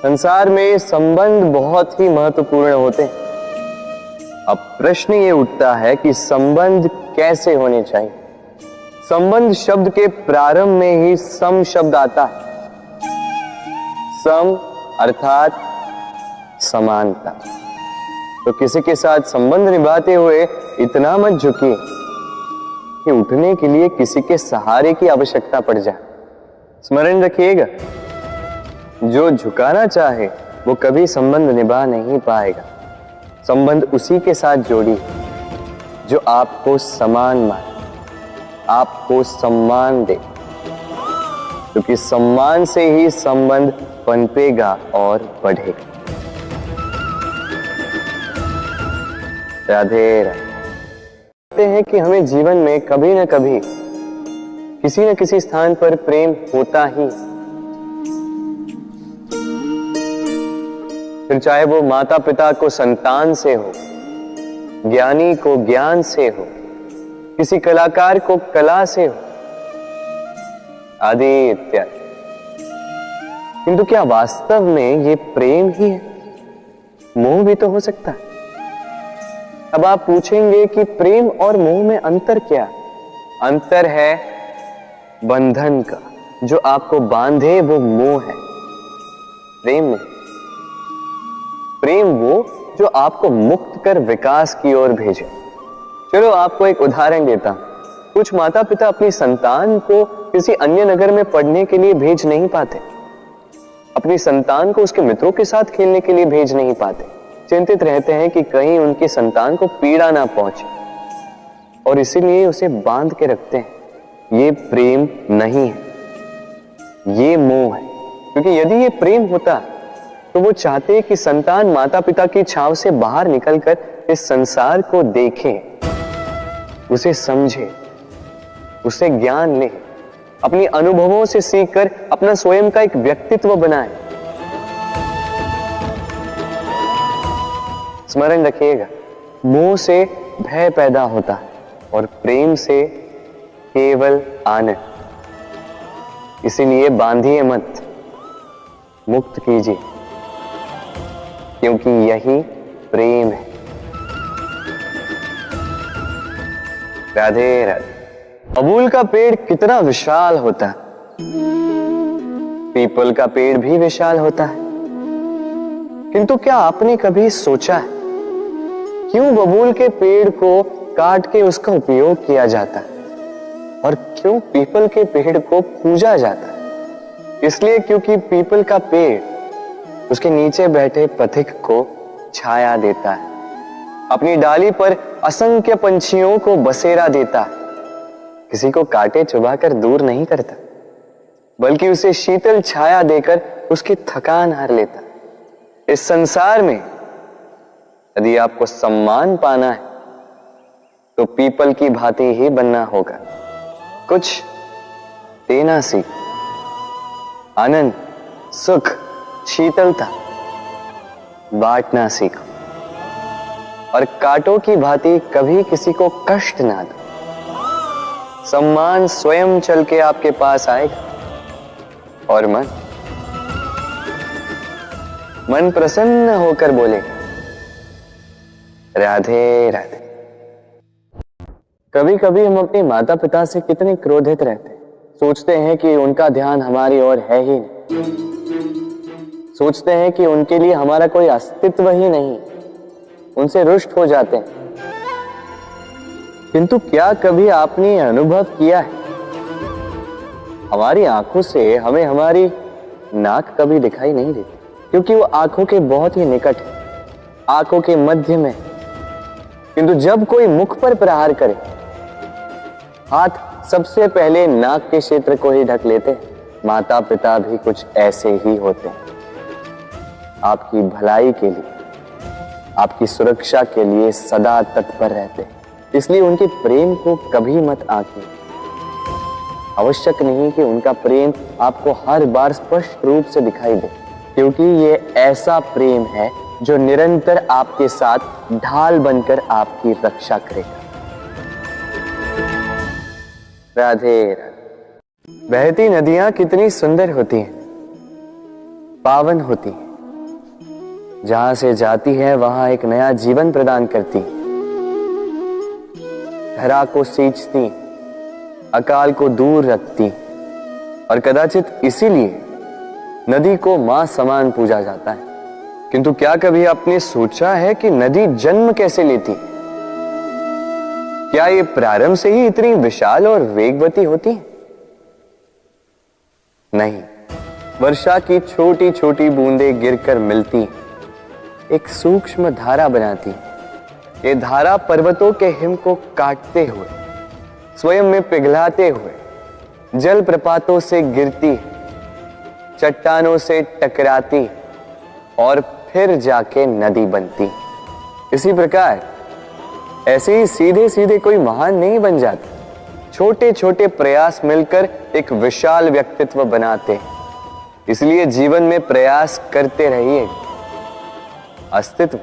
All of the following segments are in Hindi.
संसार में संबंध बहुत ही महत्वपूर्ण होते हैं। अब प्रश्न ये उठता है कि संबंध कैसे होने चाहिए। संबंध शब्द के प्रारंभ में ही सम शब्द आता है। सम अर्थात समानता। तो किसी के साथ संबंध निभाते हुए इतना मत झुकिए कि उठने के लिए किसी के सहारे की आवश्यकता पड़ जाए। स्मरण रखिएगा, जो झुकाना चाहे वो कभी संबंध निभा नहीं पाएगा। संबंध उसी के साथ जोड़ी जो आपको समान माने, आपको सम्मान दे, क्योंकि सम्मान से ही संबंध पनपेगा और बढ़ेगा। राधे राधे। कहते हैं कि हमें जीवन में कभी न कभी किसी न किसी स्थान पर प्रेम होता ही, फिर चाहे वो माता पिता को संतान से हो, ज्ञानी को ज्ञान से हो, किसी कलाकार को कला से हो, आदि इत्यादि। किंतु क्या वास्तव में ये प्रेम ही है? मोह भी तो हो सकता है। अब आप पूछेंगे कि प्रेम और मोह में अंतर क्या? अंतर है बंधन का। जो आपको बांधे वो मोह है, प्रेम नहीं। प्रेम वो जो आपको मुक्त कर विकास की ओर भेजे। चलो आपको एक उदाहरण देता हूं। कुछ माता पिता अपनी संतान को किसी अन्य नगर में पढ़ने के लिए भेज नहीं पाते, अपनी संतान को उसके मित्रों के साथ खेलने के लिए भेज नहीं पाते। चिंतित रहते हैं कि कहीं उनकी संतान को पीड़ा ना पहुंचे, और इसीलिए उसे बांध के रखते हैं। ये प्रेम नहीं है, ये मोह है। क्योंकि यदि ये प्रेम होता तो वो चाहते कि संतान माता पिता की छांव से बाहर निकलकर इस संसार को देखे, उसे समझे, उसे ज्ञान ले, अपनी अनुभवों से सीखकर अपना स्वयं का एक व्यक्तित्व बनाए। स्मरण रखिएगा, मोह से भय पैदा होता है और प्रेम से केवल आनंद। इसीलिए बांधिए मत, मुक्त कीजिए, क्योंकि यही प्रेम है। राधे राधे। अबूल का पेड़ कितना विशाल होता है, पीपल का पेड़ भी विशाल होता है। किंतु क्या आपने कभी सोचा है क्यों बबूल के पेड़ को काट के उसका उपयोग किया जाता है और क्यों पीपल के पेड़ को पूजा जाता है? इसलिए क्योंकि पीपल का पेड़ उसके नीचे बैठे पथिक को छाया देता है, अपनी डाली पर असंख्य पंछियों को बसेरा देता है, किसी को काटे चुभाकर दूर नहीं करता, बल्कि उसे शीतल छाया देकर उसकी थकान हर लेता। इस संसार में यदि आपको सम्मान पाना है तो पीपल की भांति ही बनना होगा। कुछ देना सीख, आनंद, सुख, शीतलता बांटना सीखो, और कांटों की भांति कभी किसी को कष्ट ना दो। सम्मान स्वयं चल के आपके पास आएगा और मन प्रसन्न होकर बोलेगा, राधे राधे। कभी कभी हम अपने माता पिता से कितने क्रोधित रहते हैं। सोचते हैं कि उनका ध्यान हमारी ओर है ही नहीं, सोचते हैं कि उनके लिए हमारा कोई अस्तित्व ही नहीं, उनसे रुष्ट हो जाते हैं। किंतु क्या कभी आपने अनुभव किया है, हमारी आंखों से हमें हमारी नाक कभी दिखाई नहीं देती, क्योंकि वो आंखों के बहुत ही निकट है, आंखों के मध्य में। किंतु जब कोई मुख पर प्रहार करे, हाथ सबसे पहले नाक के क्षेत्र को ही ढक लेते हैं। माता पिता भी कुछ ऐसे ही होते हैं, आपकी भलाई के लिए, आपकी सुरक्षा के लिए सदा तत्पर रहते हैं। इसलिए उनके प्रेम को कभी मत आंकिए। आवश्यक नहीं कि उनका प्रेम आपको हर बार स्पष्ट रूप से दिखाई दे, क्योंकि ये ऐसा प्रेम है जो निरंतर आपके साथ ढाल बनकर आपकी रक्षा करेगा। राधे राधे। बहती नदियां कितनी सुंदर होती हैं, पावन होती हैं, जहां से जाती है वहां एक नया जीवन प्रदान करती, धरा को सींचती, अकाल को दूर रखती, और कदाचित इसीलिए नदी को मां समान पूजा जाता है। किंतु क्या कभी आपने सोचा है कि नदी जन्म कैसे लेती? क्या ये प्रारंभ से ही इतनी विशाल और वेगवती होती है? नहीं, वर्षा की छोटी छोटी बूंदें गिरकर मिलती एक सूक्ष्म धारा बनाती। ये धारा पर्वतों के हिम को काटते हुए, स्वयं में पिघलाते हुए, जल प्रपातों से गिरती, चट्टानों से टकराती और फिर जाके नदी बनती। इसी प्रकार ऐसे ही सीधे सीधे कोई महान नहीं बन जाता। छोटे छोटे प्रयास मिलकर एक विशाल व्यक्तित्व बनाते। इसलिए जीवन में प्रयास करते रहिए, अस्तित्व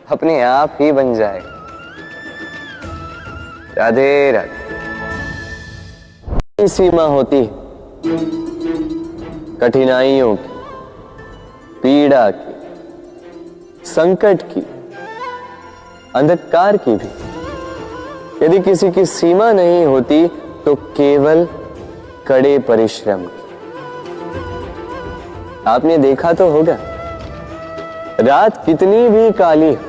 अपने आप ही बन जाए। राधे राधे। सीमा होती कठिनाइयों की, पीड़ा की, संकट की, अंधकार की भी। यदि किसी की सीमा नहीं होती तो केवल कड़े परिश्रम की। आपने देखा तो होगा, रात कितनी भी काली हो,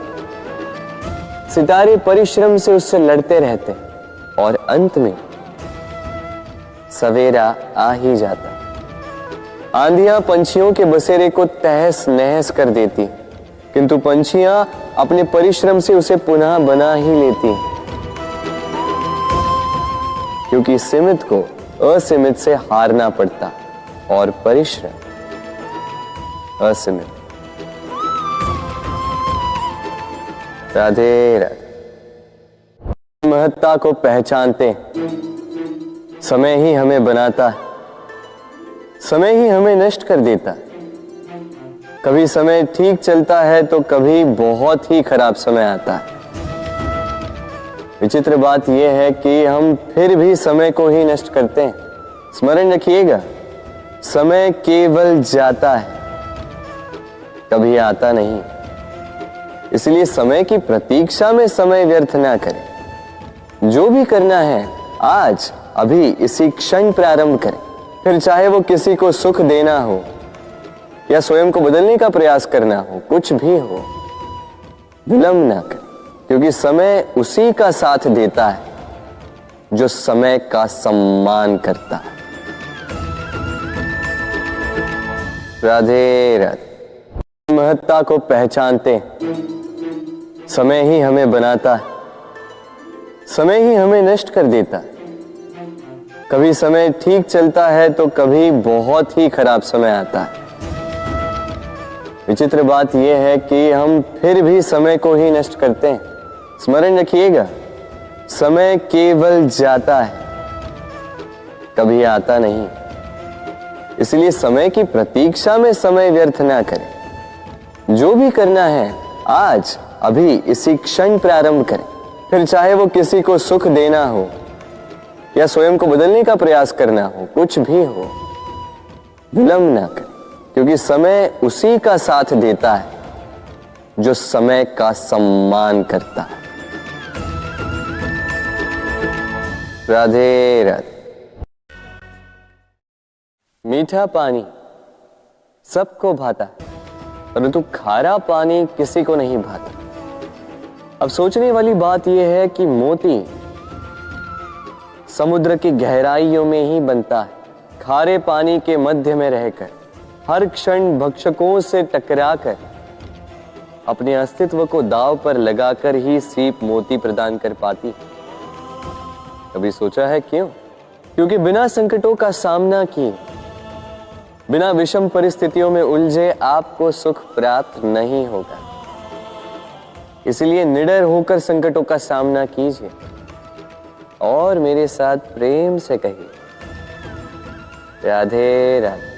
सितारे परिश्रम से उससे लड़ते रहते और अंत में सवेरा आ ही जाता। आंधियां पंछियों के बसेरे को तहस नहस कर देती, किंतु पंछियां अपने परिश्रम से उसे पुनः बना ही लेती, क्योंकि सीमित को असीमित से हारना पड़ता और परिश्रम असीमित। राधे राधे। महत्ता को पहचानते समय ही हमें बनाता है, समय ही हमें नष्ट कर देता। कभी समय ठीक चलता है तो कभी बहुत ही खराब समय आता है। विचित्र बात यह है कि हम फिर भी समय को ही नष्ट करते हैं। स्मरण रखिएगा, समय केवल जाता है, कभी आता नहीं। इसलिए समय की प्रतीक्षा में समय व्यर्थ ना करें। जो भी करना है आज अभी इसी क्षण प्रारंभ करें। फिर चाहे वो किसी को सुख देना हो या स्वयं को बदलने का प्रयास करना हो, कुछ भी हो, विलंब ना करें, क्योंकि समय उसी का साथ देता है जो समय का सम्मान करता है। राधे राधे। महत्ता को पहचानते समय ही हमें बनाता है, समय ही हमें नष्ट कर देता है। कभी समय ठीक चलता है तो कभी बहुत ही खराब समय आता है। विचित्र बात यह है कि हम फिर भी समय को ही नष्ट करते हैं। स्मरण रखिएगा, समय केवल जाता है, कभी आता नहीं। इसलिए समय की प्रतीक्षा में समय व्यर्थ ना करें। जो भी करना है आज अभी इसी क्षण प्रारंभ करें। फिर चाहे वो किसी को सुख देना हो या स्वयं को बदलने का प्रयास करना हो, कुछ भी हो, विलंब ना करें, क्योंकि समय उसी का साथ देता है जो समय का सम्मान करता है। राधे राधे। मीठा पानी सबको भाता है, परंतु खारा पानी किसी को नहीं भाता। अब सोचने वाली बात यह है कि मोती समुद्र की गहराइयों में ही बनता है। खारे पानी के मध्य में रहकर, हर क्षण भक्षकों से टकराकर, अपने अस्तित्व को दांव पर लगाकर ही सीप मोती प्रदान कर पाती। कभी सोचा है क्यों? क्योंकि बिना संकटों का सामना किए, बिना विषम परिस्थितियों में उलझे आपको सुख प्राप्त नहीं होगा। इसलिए निडर होकर संकटों का सामना कीजिए और मेरे साथ प्रेम से कहिए, राधे राधे।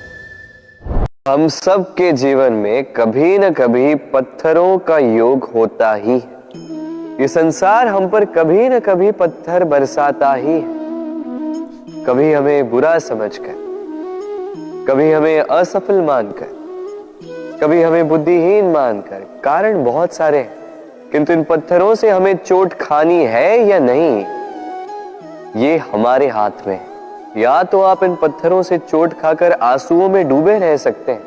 हम सब के जीवन में कभी न कभी पत्थरों का योग होता ही है। ये संसार हम पर कभी न कभी पत्थर बरसाता ही है। कभी हमें बुरा समझकर, कभी हमें असफल मानकर, कभी हमें बुद्धिहीन मानकर। कारण बहुत सारे हैं, किंतु इन पत्थरों से हमें चोट खानी है या नहीं, ये हमारे हाथ में है। या तो आप इन पत्थरों से चोट खाकर आंसुओं में डूबे रह सकते हैं,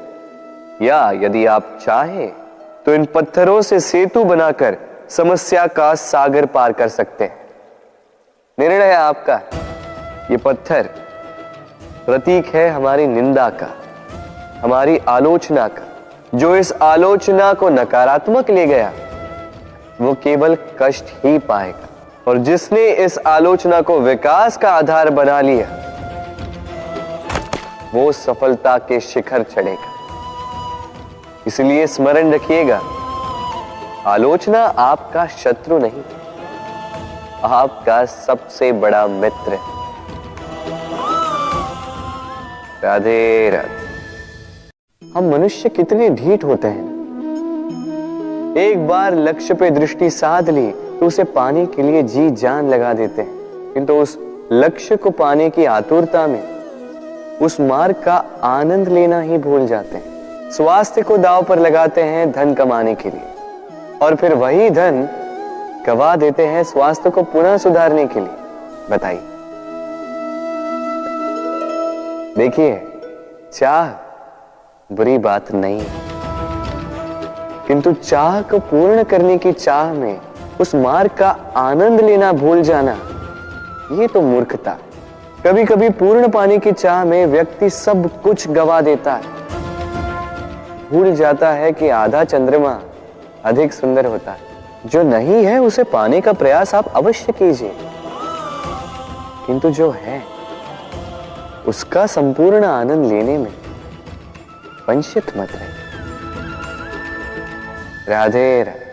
या यदि आप चाहें तो इन पत्थरों से सेतु बनाकर समस्या का सागर पार कर सकते हैं। निर्णय आपका। ये पत्थर प्रतीक है हमारी निंदा का, हमारी आलोचना का। जो इस आलोचना को नकारात्मक ले गया वो केवल कष्ट ही पाएगा, और जिसने इस आलोचना को विकास का आधार बना लिया वो सफलता के शिखर चढ़ेगा। इसलिए स्मरण रखिएगा, आलोचना आपका शत्रु नहीं, आपका सबसे बड़ा मित्र है। राधे राधे। हम मनुष्य कितने ढीठ होते हैं। एक बार लक्ष्य पे दृष्टि साध ली तो उसे पाने के लिए जी जान लगा देते हैं, किंतु उस लक्ष्य को पाने की आतुरता में उस मार्ग का आनंद लेना ही भूल जाते हैं। स्वास्थ्य को दांव पर लगाते हैं धन कमाने के लिए, और फिर वही धन गवा देते हैं स्वास्थ्य को पुनः सुधारने के लिए। बताइए। देखिए, चाह बुरी बात नहीं है, किंतु चाह को पूर्ण करने की चाह में उस मार्ग का आनंद लेना भूल जाना, ये तो मूर्खता। कभी कभी पूर्ण पाने की चाह में व्यक्ति सब कुछ गवा देता है, भूल जाता है कि आधा चंद्रमा अधिक सुंदर होता है। जो नहीं है उसे पाने का प्रयास आप अवश्य कीजिए, किंतु जो है उसका संपूर्ण आनंद लेने में वंचित मत रहिए। राधे राधे।